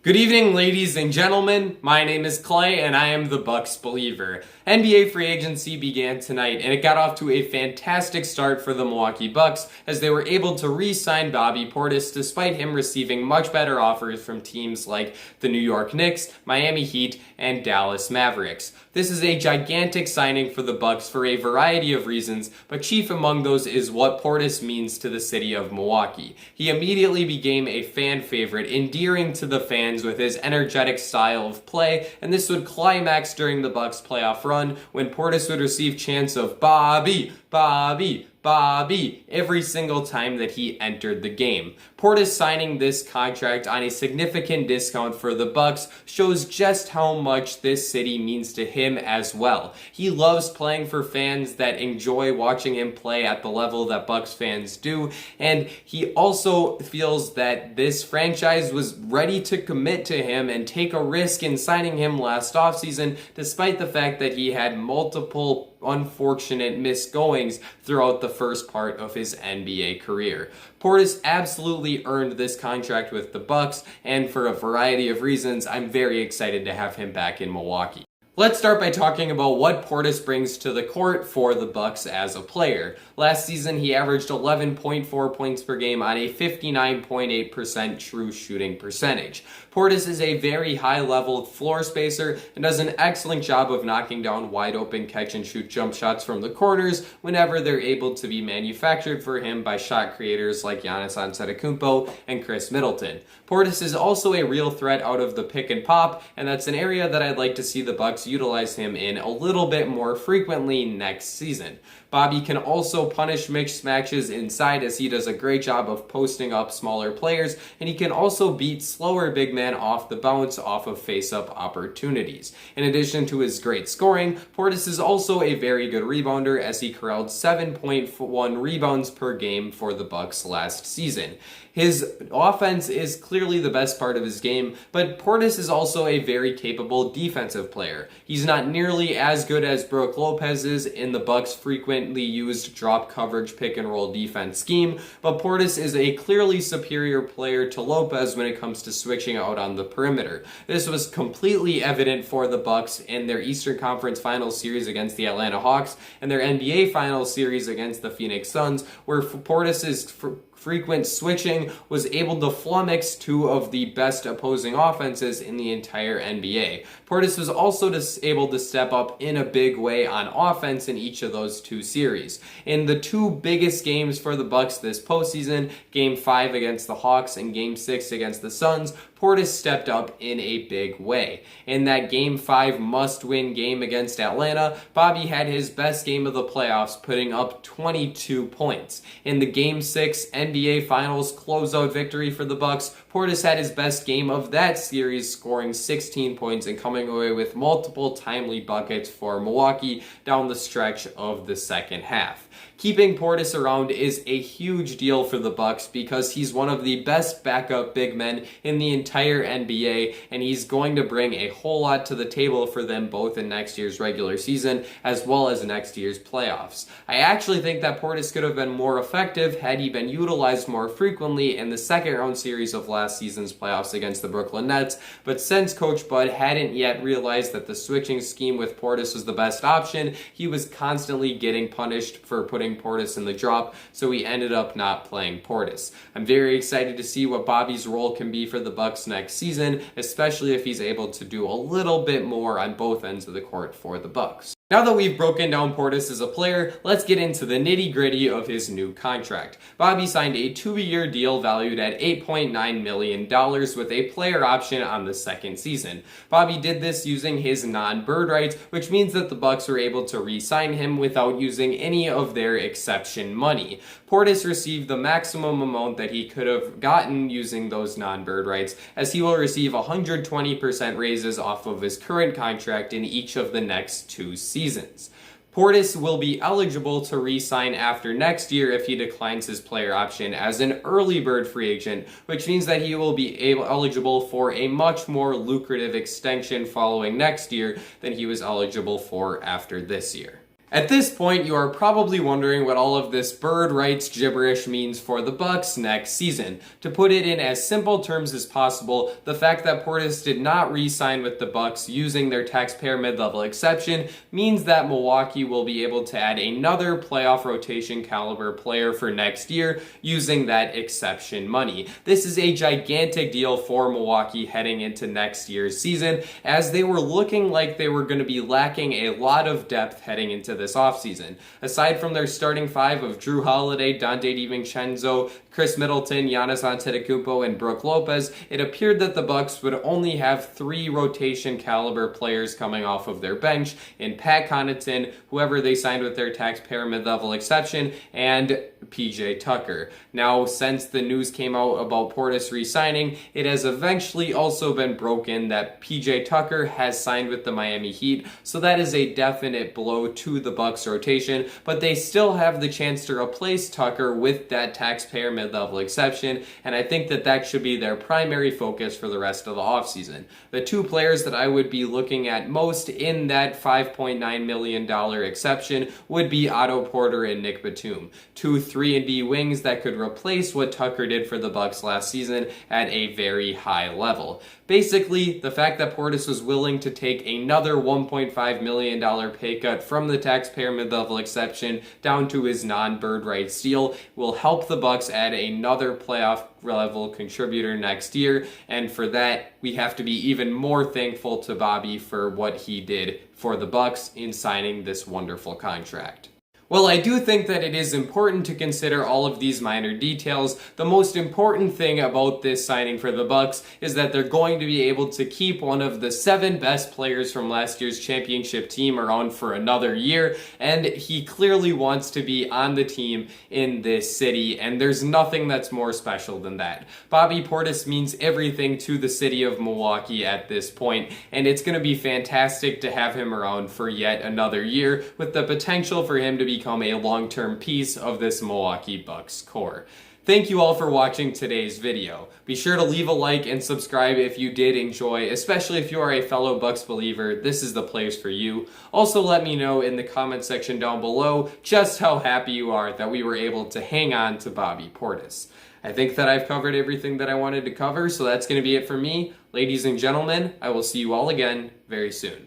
Good evening, ladies and gentlemen. My name is Clay, and I am the Bucks believer. NBA free agency began tonight, and it got off to a fantastic start for the Milwaukee Bucks as they were able to re-sign Bobby Portis despite him receiving much better offers from teams like the New York Knicks, Miami Heat, and Dallas Mavericks. This is a gigantic signing for the Bucks for a variety of reasons, but chief among those is what Portis means to the city of Milwaukee. He immediately became a fan favorite, endearing to the fans with his energetic style of play, and this would climax during the Bucks playoff run when Portis would receive chants of Bobby, Bobby, Bobby every single time that he entered the game. Portis signing this contract on a significant discount for the Bucks shows just how much this city means to him as well. He loves playing for fans that enjoy watching him play at the level that Bucks fans do, and he also feels that this franchise was ready to commit to him and take a risk in signing him last offseason, despite the fact that he had multiple unfortunate misgoings throughout the first part of his NBA career. Portis absolutely earned this contract with the Bucks, and for a variety of reasons, I'm very excited to have him back in Milwaukee. Let's start by talking about what Portis brings to the court for the Bucks as a player. Last season, he averaged 11.4 points per game on a 59.8% true shooting percentage. Portis is a very high-level floor spacer and does an excellent job of knocking down wide-open catch-and-shoot jump shots from the corners whenever they're able to be manufactured for him by shot creators like Giannis Antetokounmpo and Chris Middleton. Portis is also a real threat out of the pick and pop, and that's an area that I'd like to see the Bucks utilize him in a little bit more frequently next season. Bobby can also punish mismatches inside as he does a great job of posting up smaller players, and he can also beat slower big men off the bounce off of face-up opportunities. In addition to his great scoring, Portis is also a very good rebounder as he corralled 7.1 rebounds per game for the Bucks last season. His offense is clearly the best part of his game, but Portis is also a very capable defensive player. He's not nearly as good as Brook Lopez is in the Bucks' frequently used drop coverage pick and roll defense scheme, but Portis is a clearly superior player to Lopez when it comes to switching out on the perimeter. This was completely evident for the Bucks in their Eastern Conference Finals series against the Atlanta Hawks and their NBA Finals series against the Phoenix Suns, where Portis's frequent switching was able to flummox two of the best opposing offenses in the entire NBA. Portis was also able to step up in a big way on offense in each of those two series. In the two biggest games for the Bucks this postseason, Game 5 against the Hawks and Game 6 against the Suns, Portis stepped up in a big way. In that Game 5 must-win game against Atlanta, Bobby had his best game of the playoffs, putting up 22 points. In the Game 6 NBA Finals closeout victory for the Bucks, Portis had his best game of that series, scoring 16 points and coming away with multiple timely buckets for Milwaukee down the stretch of the second half. Keeping Portis around is a huge deal for the Bucks because he's one of the best backup big men in the entire NBA, and he's going to bring a whole lot to the table for them both in next year's regular season as well as next year's playoffs. I actually think that Portis could have been more effective had he been utilized more frequently in the second round series of last season's playoffs against the Brooklyn Nets, but since Coach Bud hadn't yet realized that the switching scheme with Portis was the best option, he was constantly getting punished for putting Portis in the drop, so he ended up not playing Portis. I'm very excited to see what Bobby's role can be for the Bucks next season, especially if he's able to do a little bit more on both ends of the court for the Bucks. Now that we've broken down Portis as a player, let's get into the nitty-gritty of his new contract. Bobby signed a 2-year deal valued at $8.9 million with a player option on the second season. Bobby did this using his non-bird rights, which means that the Bucks were able to re-sign him without using any of their exception money. Portis received the maximum amount that he could have gotten using those non-bird rights, as he will receive 120% raises off of his current contract in each of the next 2 seasons. Portis will be eligible to re-sign after next year if he declines his player option as an early bird free agent, which means that he will be eligible for a much more lucrative extension following next year than he was eligible for after this year. At this point, you are probably wondering what all of this bird rights gibberish means for the Bucks next season. To put it in as simple terms as possible, the fact that Portis did not re-sign with the Bucks using their taxpayer mid-level exception means that Milwaukee will be able to add another playoff rotation caliber player for next year using that exception money. This is a gigantic deal for Milwaukee heading into next year's season, as they were looking like they were going to be lacking a lot of depth heading into this offseason. Aside from their starting five of Drew Holiday, Dante DiVincenzo, Chris Middleton, Giannis Antetokounmpo, and Brook Lopez, it appeared that the Bucks would only have 3 rotation caliber players coming off of their bench in Pat Connaughton, whoever they signed with their taxpayer mid-level exception, and PJ Tucker. Now, since the news came out about Portis re-signing, it has eventually also been broken that PJ Tucker has signed with the Miami Heat, so that is a definite blow to the Bucks rotation, but they still have the chance to replace Tucker with that taxpayer mid-level exception, and I think that that should be their primary focus for the rest of the offseason. The 2 players that I would be looking at most in that $5.9 million exception would be Otto Porter and Nick Batum, 2 3-and-D wings that could replace what Tucker did for the Bucks last season at a very high level. Basically, the fact that Portis was willing to take another $1.5 million pay cut from the taxpayer mid-level exception down to his non-bird rights deal will help the Bucks add another playoff level contributor next year, and for that, we have to be even more thankful to Bobby for what he did for the Bucks in signing this wonderful contract. Well, I do think that it is important to consider all of these minor details. The most important thing about this signing for the Bucks is that they're going to be able to keep one of the 7 best players from last year's championship team around for another year, and he clearly wants to be on the team in this city, and there's nothing that's more special than that. Bobby Portis means everything to the city of Milwaukee at this point, and it's going to be fantastic to have him around for yet another year, with the potential for him to become a long-term piece of this Milwaukee Bucks core. Thank you all for watching today's video. Be sure to leave a like and subscribe if you did enjoy, especially if you are a fellow Bucks believer. This is the place for you. Also, let me know in the comment section down below just how happy you are that we were able to hang on to Bobby Portis. I think that I've covered everything that I wanted to cover, so that's going to be it for me. Ladies and gentlemen, I will see you all again very soon.